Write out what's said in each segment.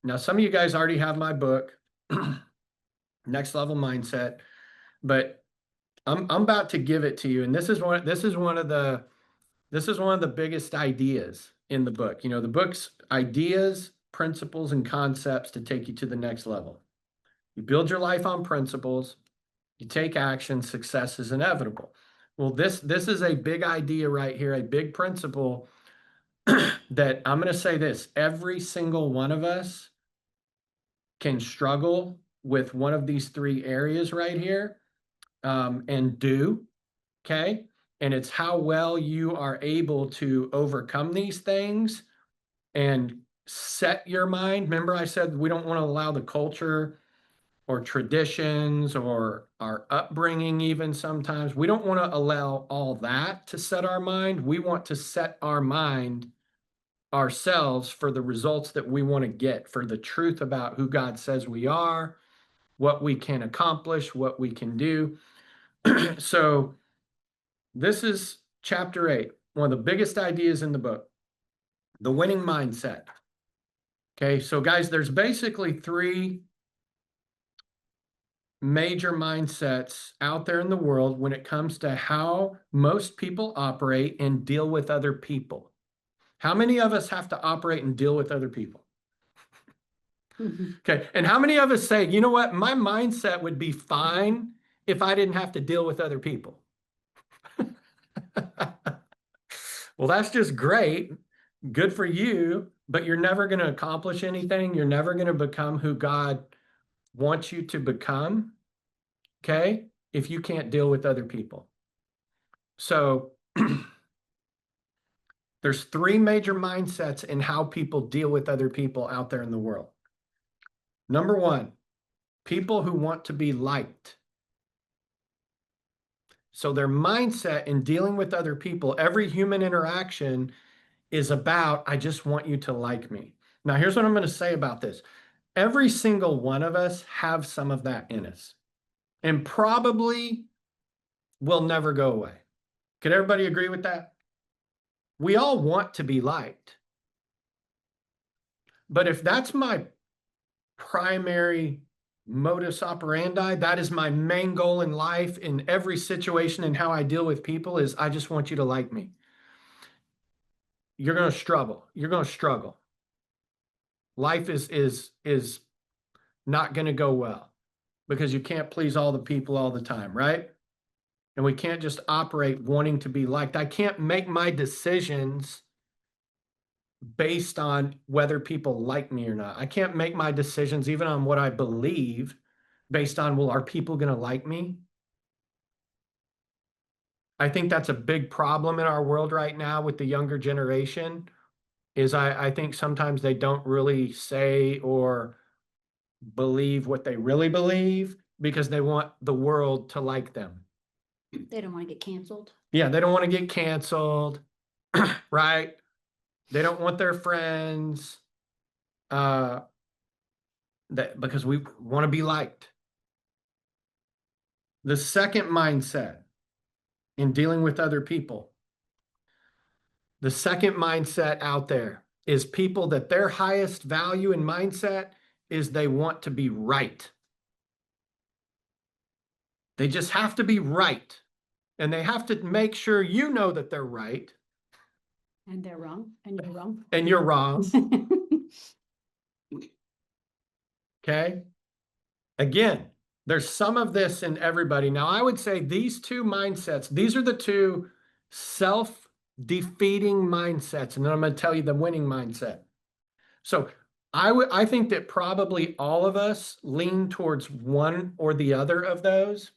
Now, some of you guys already have my book, Next Level Mindset, but I'm about to give it to you. And this is one of the biggest ideas in the book. You know, the book's ideas, principles, and concepts to take you to the next level. You build your life on principles, you take action, success is inevitable. Well, this is a big idea right here, a big principle that I'm going to say this: every single one of us can struggle with one of these three areas right here, and do, okay? And it's how well you are able to overcome these things and set your mind. Remember, I said we don't want to allow the culture or traditions or our upbringing, even sometimes. We don't want to allow all that to set our mind. We want to set our mind ourselves for the results that we want to get, for the truth about who God says we are, what we can accomplish, what we can do. So this is chapter 8, one of the biggest ideas in the book, the winning mindset. Okay, so guys, there's basically three major mindsets out there in the world when it comes to how most people operate and deal with other people. How many of us have to operate and deal with other people? Okay, and how many of us say, you know what, my mindset would be fine if I didn't have to deal with other people? Well, that's just great. Good for you, but you're never going to accomplish anything. You're never going to become who God wants you to become, okay, if you can't deal with other people. So there's three major mindsets in how people deal with other people out there in the world. Number one, people who want to be liked. So their mindset in dealing with other people, every human interaction is about, I just want you to like me. Now, here's what I'm going to say about this. Every single one of us have some of that in us, and probably will never go away. Could everybody agree with that? We all want to be liked. But if that's my primary modus operandi, that is my main goal in life, in every situation, and how I deal with people, is I just want you to like me, you're going to struggle. You're going to struggle. Life is not going to go well because you can't please all the people all the time, right? And we can't just operate wanting to be liked. I can't make my decisions based on whether people like me or not. I can't make my decisions even on what I believe based on, well, are people going to like me? I think that's a big problem in our world right now with the younger generation, is I think sometimes they don't really say or believe what they really believe because they want the world to like them. They don't want to get canceled. Yeah, they don't want to get canceled, right? They don't want their friends that because we want to be liked. The second mindset in dealing with other people, the second mindset out there is people that their highest value and mindset is they want to be right. They just have to be right. And they have to make sure you know that they're right. And they're wrong. And you're wrong. And you're wrong. Okay. Again, there's some of this in everybody. Now, I would say these two mindsets, these are the two self-defeating mindsets. And then I'm going to tell you the winning mindset. So I think that probably all of us lean towards one or the other of those.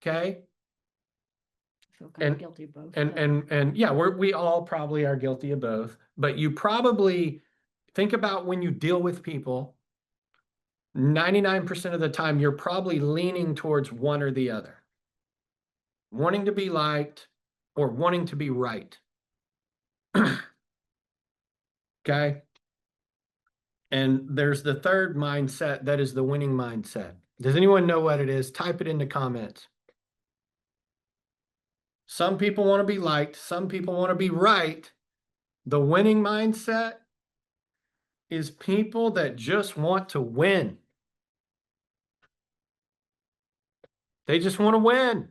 Okay. I feel kind of guilty of both. And yeah, we all probably are guilty of both. But you probably think about when you deal with people, 99% of the time, you're probably leaning towards one or the other. Wanting to be liked or wanting to be right. Okay. And there's the third mindset that is the winning mindset. Does anyone know what it is? Type it in the comments. Some people want to be liked. Some people want to be right. The winning mindset is people that just want to win. They just want to win.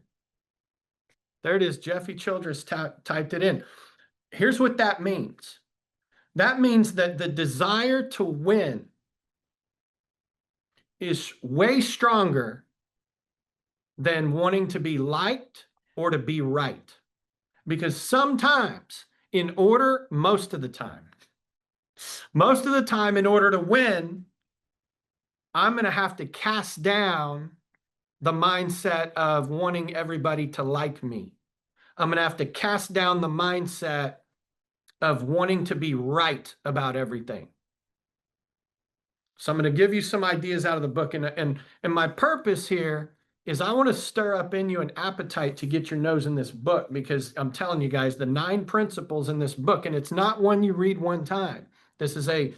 There it is. Jeffy Childress typed it in. Here's what that means. That means that the desire to win is way stronger than wanting to be liked or to be right. Because sometimes, most of the time, in order to win, I'm going to have to cast down the mindset of wanting everybody to like me. I'm going to have to cast down the mindset of wanting to be right about everything. So I'm going to give you some ideas out of the book. And my purpose here is I want to stir up in you an appetite to get your nose in this book, because I'm telling you guys, the 9 principles in this book, and it's not one you read one time. This is a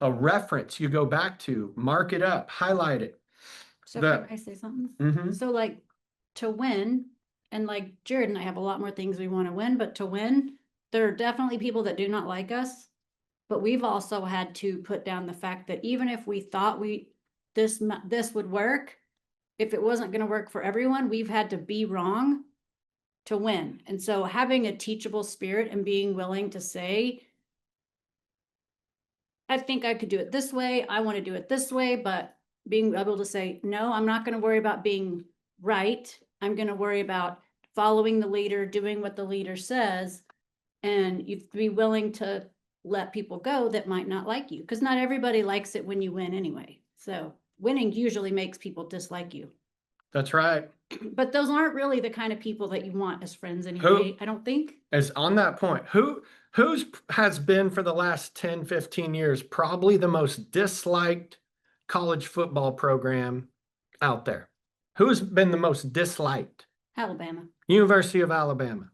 reference you go back to, mark it up, highlight it. So can I say something? So like to win, and like Jared and I have a lot more things we want to win, but to win, there are definitely people that do not like us. But we've also had to put down the fact that even if we thought this would work, if it wasn't going to work for everyone, we've had to be wrong to win. And so having a teachable spirit and being willing to say, I think I could do it this way, I want to do it this way, but being able to say, no, I'm not going to worry about being right. I'm going to worry about following the leader, doing what the leader says. And you have to be willing to let people go that might not like you, because not everybody likes it when you win anyway. So winning usually makes people dislike you. That's right. But those aren't really the kind of people that you want as friends anyway, I don't think. As on that point, who's has been for the last 10, 15 years probably the most disliked college football program out there? Who's been the most disliked? Alabama. University of Alabama.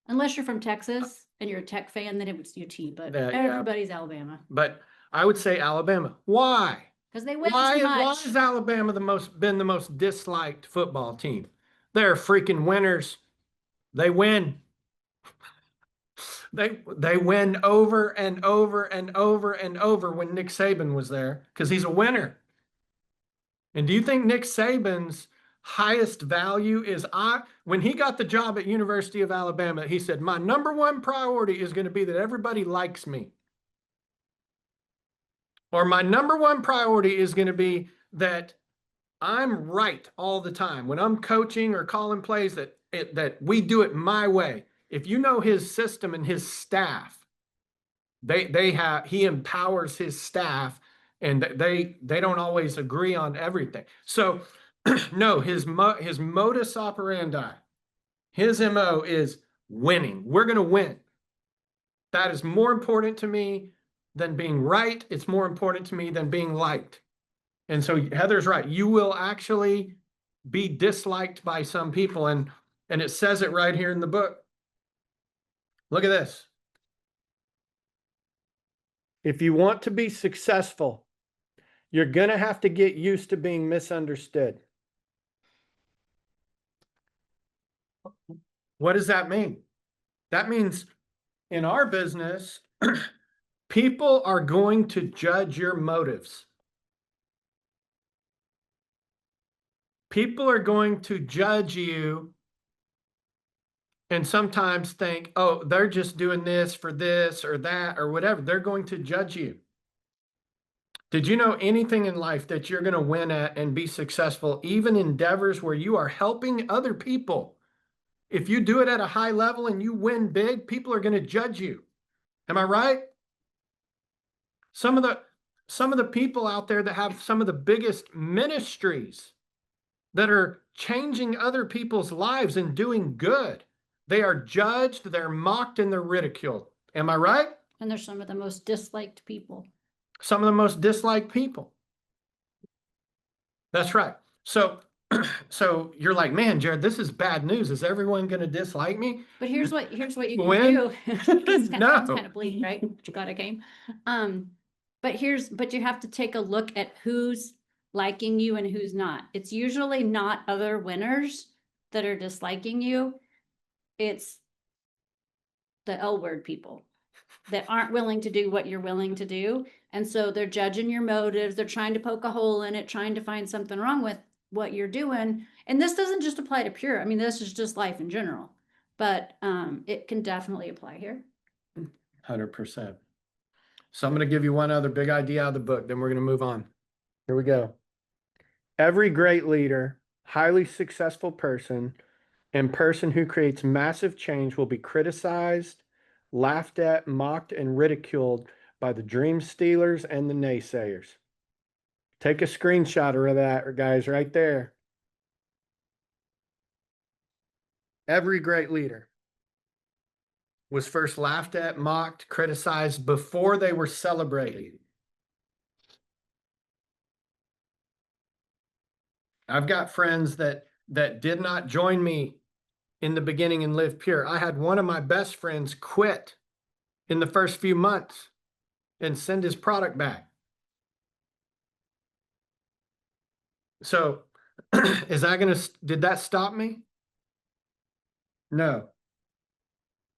Unless you're from Texas and you're a Tech fan, then it was UT, but everybody's Alabama. But I would say Alabama. Why? Because they win too much. Why is Alabama been the most disliked football team? They're freaking winners. They win. They win over and over and over and over when Nick Saban was there, because he's a winner. And do you think Nick Saban's highest value is when he got the job at University of Alabama, he said, my number one priority is going to be that everybody likes me. Or my number one priority is going to be that I'm right all the time. When I'm coaching or calling plays, that we do it my way. If you know his system and his staff, he empowers his staff, and they don't always agree on everything. So no, his modus operandi, his MO is winning. We're going to win. That is more important to me than being right. It's more important to me than being liked. And so Heather's right. You will actually be disliked by some people. And it says it right here in the book. Look at this. If you want to be successful, you're going to have to get used to being misunderstood. What does that mean? That means in our business, people are going to judge your motives. People are going to judge you and sometimes think, oh, they're just doing this for this or that or whatever. They're going to judge you. Did you know anything in life that you're going to win at and be successful, even endeavors where you are helping other people? If you do it at a high level and you win big, people are going to judge you. Am I right? Some of the people out there that have some of the biggest ministries that are changing other people's lives and doing good, they are judged, they're mocked, and they're ridiculed. Am I right? And they're some of the most disliked people. Some of the most disliked people. That's right. So you're like, man, Jared, this is bad news. Is everyone going to dislike me? But here's what you can When? do. It's No. kind of bleak, right? You got a game. But you have to take a look at who's liking you and who's not. It's usually not other winners that are disliking you. It's the L word people. that aren't willing to do what you're willing to do. And so they're judging your motives. They're trying to poke a hole in it, trying to find something wrong with what you're doing. And this doesn't just apply to Pure. I mean, this is just life in general, but it can definitely apply here. 100%. So I'm going to give you one other big idea out of the book, then we're going to move on. Here we go. Every great leader, highly successful person, and person who creates massive change will be criticized, laughed at, mocked, and ridiculed by the dream stealers and the naysayers. Take a screenshot of that, guys, right there. Every great leader was first laughed at, mocked, criticized before they were celebrated. I've got friends that did not join me in the beginning and live pure. I had one of my best friends quit in the first few months and send his product back. So did that stop me? No.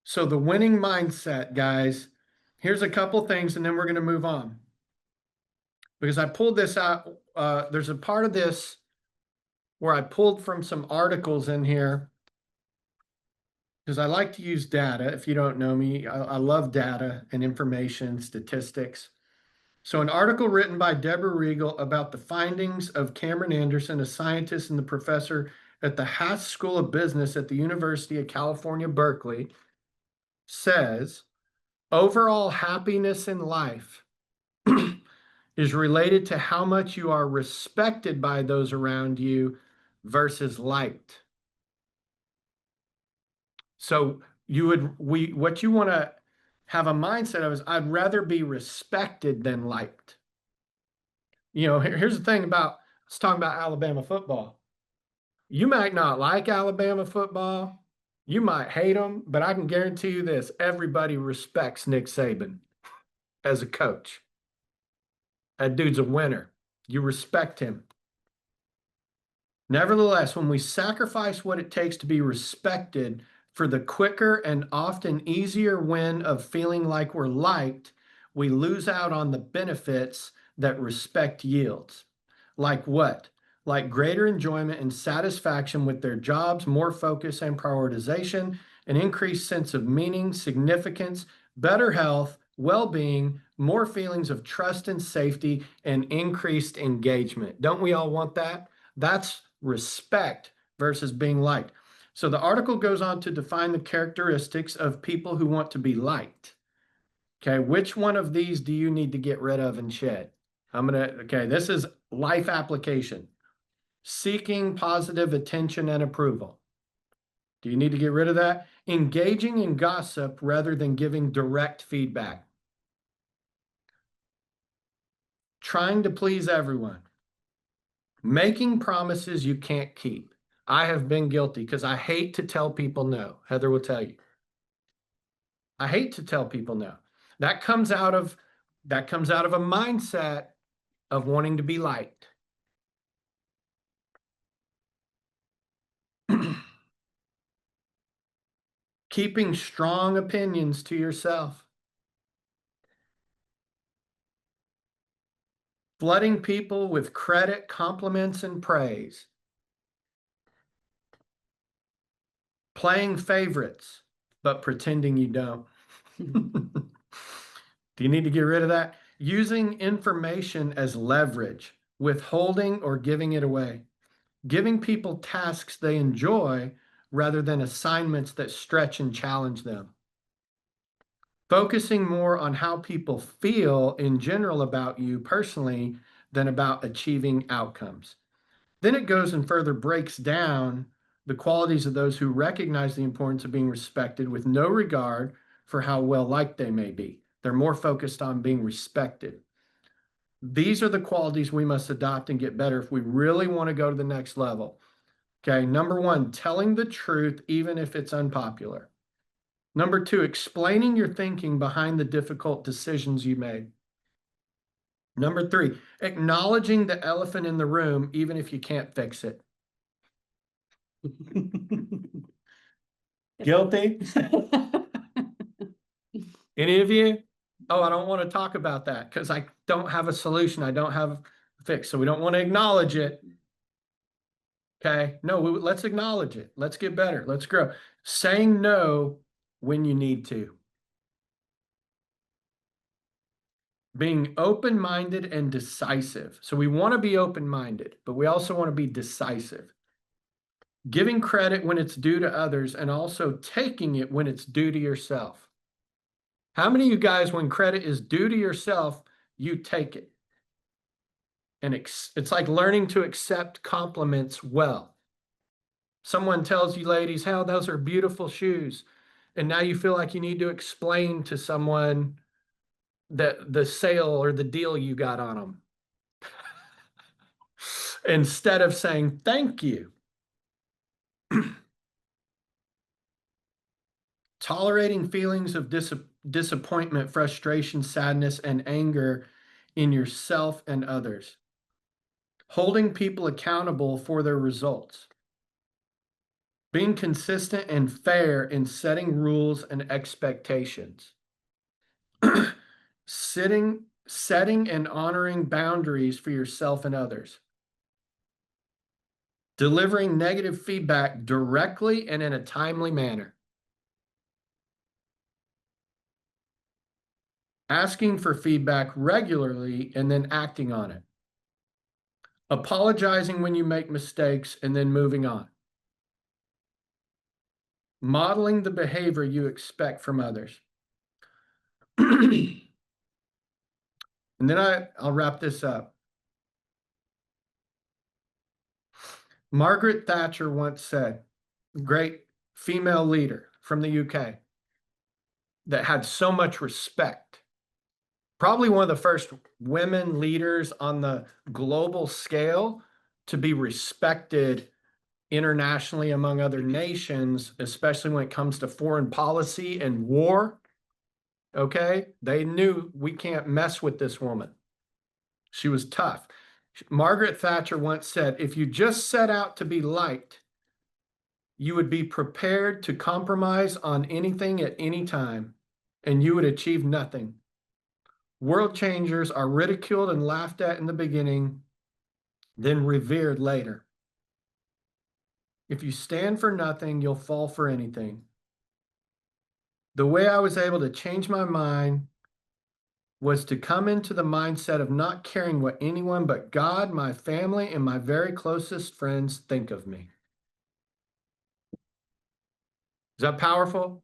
So the winning mindset, guys, here's a couple things and then we're going to move on. Because I pulled this out. There's a part of this where I pulled from some articles in here because I like to use data. If you don't know me, I love data and information, statistics. So an article written by Deborah Regal about the findings of Cameron Anderson, a scientist and the professor at the Haas School of Business at the University of California, Berkeley, says overall happiness in life is related to how much you are respected by those around you versus liked. So what you want to have a mindset of is I'd rather be respected than liked. You know, here's the thing let's talk about Alabama football. You might not like Alabama football. You might hate them, but I can guarantee you this, everybody respects Nick Saban as a coach. That dude's a winner. You respect him. Nevertheless, when we sacrifice what it takes to be respected for the quicker and often easier win of feeling like we're liked, we lose out on the benefits that respect yields. Like what? Like greater enjoyment and satisfaction with their jobs, more focus and prioritization, an increased sense of meaning, significance, better health, well-being, more feelings of trust and safety, and increased engagement. Don't we all want that? That's respect versus being liked. So the article goes on to define the characteristics of people who want to be liked. Okay, which one of these do you need to get rid of and shed? Okay, this is life application. Seeking positive attention and approval. Do you need to get rid of that? Engaging in gossip rather than giving direct feedback. Trying to please everyone. Making promises you can't keep. I have been guilty because I hate to tell people no. Heather will tell you. I hate to tell people no. That comes out of a mindset of wanting to be liked. Keeping strong opinions to yourself. Flooding people with credit, compliments, and praise. Playing favorites, but pretending you don't. Do you need to get rid of that? Using information as leverage, withholding or giving it away. Giving people tasks they enjoy rather than assignments that stretch and challenge them. Focusing more on how people feel in general about you personally than about achieving outcomes. Then it goes and further breaks down the qualities of those who recognize the importance of being respected with no regard for how well liked they may be. They're more focused on being respected. These are the qualities we must adopt and get better if we really want to go to the next level. Okay, number one, telling the truth even if it's unpopular. Number two, explaining your thinking behind the difficult decisions you made. Number three, acknowledging the elephant in the room even if you can't fix it. Guilty? Any of you? Oh, I don't want to talk about that because I don't have a solution. I don't have a fix. So we don't want to acknowledge it. Okay. No, let's acknowledge it. Let's get better. Let's grow. Saying no when you need to. Being open-minded and decisive. So we want to be open-minded, but we also want to be decisive. Giving credit when it's due to others and also taking it when it's due to yourself. How many of you guys, when credit is due to yourself, you take it? And it's like learning to accept compliments well. Someone tells you, ladies, how those are beautiful shoes. And now you feel like you need to explain to someone that the sale or the deal you got on them. Instead of saying thank you. Tolerating feelings of disappointment, frustration, sadness, and anger in yourself and others. Holding people accountable for their results. Being consistent and fair in setting rules and expectations. Setting and honoring boundaries for yourself and others. Delivering negative feedback directly and in a timely manner. Asking for feedback regularly and then acting on it. Apologizing when you make mistakes and then moving on. Modeling the behavior you expect from others. And then I'll wrap this up. Margaret Thatcher once said, great female leader from the UK that had so much respect. Probably one of the first women leaders on the global scale to be respected internationally among other nations, especially when it comes to foreign policy and war. Okay, they knew we can't mess with this woman. She was tough. Margaret Thatcher once said, if you just set out to be liked, you would be prepared to compromise on anything at any time, and you would achieve nothing. World changers are ridiculed and laughed at in the beginning, then revered later. If you stand for nothing, you'll fall for anything. The way I was able to change my mind was to come into the mindset of not caring what anyone but God, my family, and my very closest friends think of me. Is that powerful?